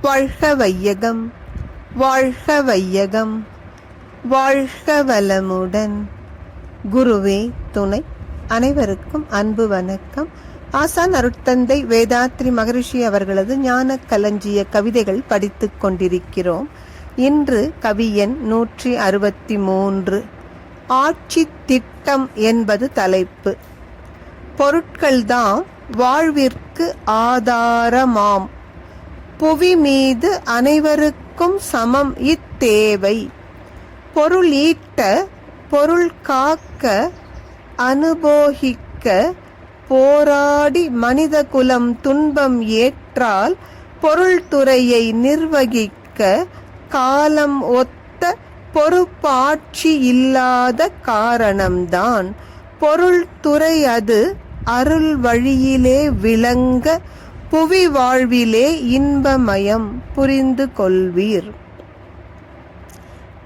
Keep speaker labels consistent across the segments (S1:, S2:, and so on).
S1: வாழ்க வையகம், வாழ்க வையகம், வாழ்க வளமுடன். குருவே துணை. அனைவருக்கும் அன்பு வணக்கம். ஆசான் அருட்தந்தை வேதாத்ரி மகரிஷி அவர்களது ஞான களஞ்சிய கவிதைகள் படித்துக் கொண்டிருக்கிறோம். இன்று கவி எண் 163. ஆட்சி திட்டம் என்பது தலைப்பு. பொருட்கள்தாம் வாழ்விற்கு ஆதாரமாம். புவி மீது அனைவருக்கும் சமம் இத்தேவை. பொருள் ஈட்ட, பொருள் காக்க, அனுபோகிக்க போராடி மனித குலம் துன்பம் ஏற்றால் பொருள்துறையை நிர்வகிக்க காலம் ஒத்த பொறுப்பாட்சி இல்லாத காரணம்தான். பொருள்துறை அது அருள் வழியிலே விளங்க புவி வாழ்விலே இன்பமயம் புரிந்து கொள்வீர்.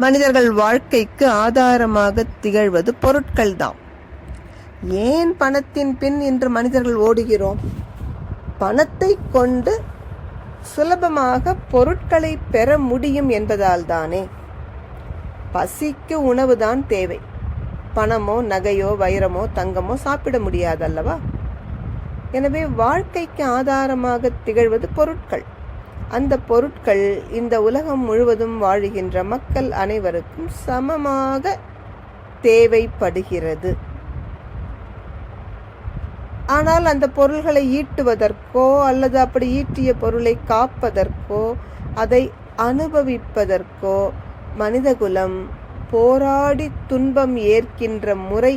S1: மனிதர்கள் வாழ்க்கைக்கு ஆதாரமாக திகழ்வது பொருட்கள்தான். ஏன் பணத்தின் பின் இன்று மனிதர்கள் ஓடுகிறோம்? பணத்தை கொண்டு சுலபமாக பொருட்களை பெற முடியும் என்பதால் தானே. பசிக்கு உணவுதான் தேவை. பணமோ நகையோ வைரமோ தங்கமோ சாப்பிட முடியாதல்லவா? எனவே வாழ்க்கைக்கு ஆதாரமாக திகழ்வது பொருட்கள். அந்த பொருட்கள் இந்த உலகம் முழுவதும் வாழுகின்ற மக்கள் அனைவருக்கும் சமமாக தேவைப்படுகிறது. ஆனால் அந்த பொருள்களை ஈட்டுவதற்கோ அல்லது அப்படி ஈட்டிய பொருளை காப்பதற்கோ அதை அனுபவிப்பதற்கோ மனிதகுலம் போராடி துன்பம் ஏற்கின்ற முறை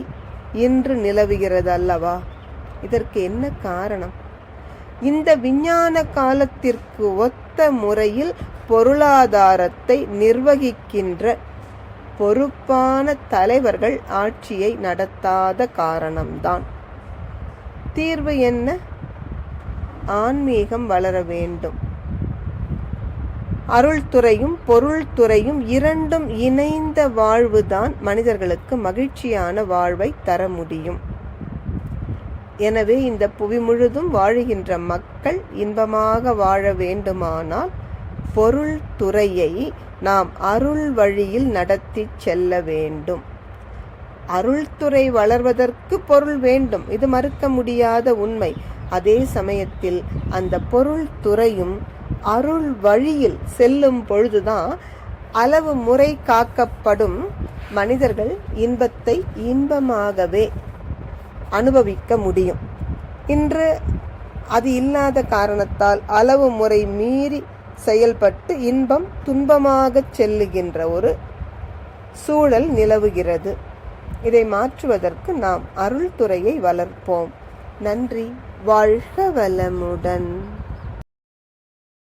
S1: இன்று நிலவுகிறது அல்லவா? இதற்கு என்ன காரணம்? இந்த விஞ்ஞான காலத்திற்கு ஒத்த முறையில் பொருளாதாரத்தை நிர்வகிக்கின்ற பொறுப்பான தலைவர்கள் ஆட்சியை நடத்தாத காரணம்தான். தீர்வு என்ன? ஆன்மீகம் வளர வேண்டும். அருள்துறையும் பொருள்துறையும் இரண்டும் இணைந்த வாழ்வுதான் மனிதர்களுக்கு மகிழ்ச்சியான வாழ்வை தர முடியும். எனவே இந்த புவி முழுதும் வாழுகின்ற மக்கள் இன்பமாக வாழ வேண்டுமானால் பொருள்துறையை நாம் அருள் வழியில் நடத்தி செல்ல வேண்டும். அருள்துறை வளர்வதற்கு பொருள் வேண்டும், இது மறுக்க முடியாத உண்மை. அதே சமயத்தில் அந்த பொருள் துறையும் அருள் வழியில் செல்லும் பொழுதுதான் அளவு முறை காக்கப்படும் மனிதர்கள் இன்பத்தை இன்பமாகவே அனுபவிக்க முடியும். இன்று அது இல்லாத காரணத்தால் அளவு முறை மீறி செயல்பட்டு இன்பம் துன்பமாக செல்லுகின்ற ஒரு சூழல் நிலவுகிறது. இதை மாற்றுவதற்கு நாம் அருள்துறையை வளர்ப்போம். நன்றி. வாழ்க வளமுடன்.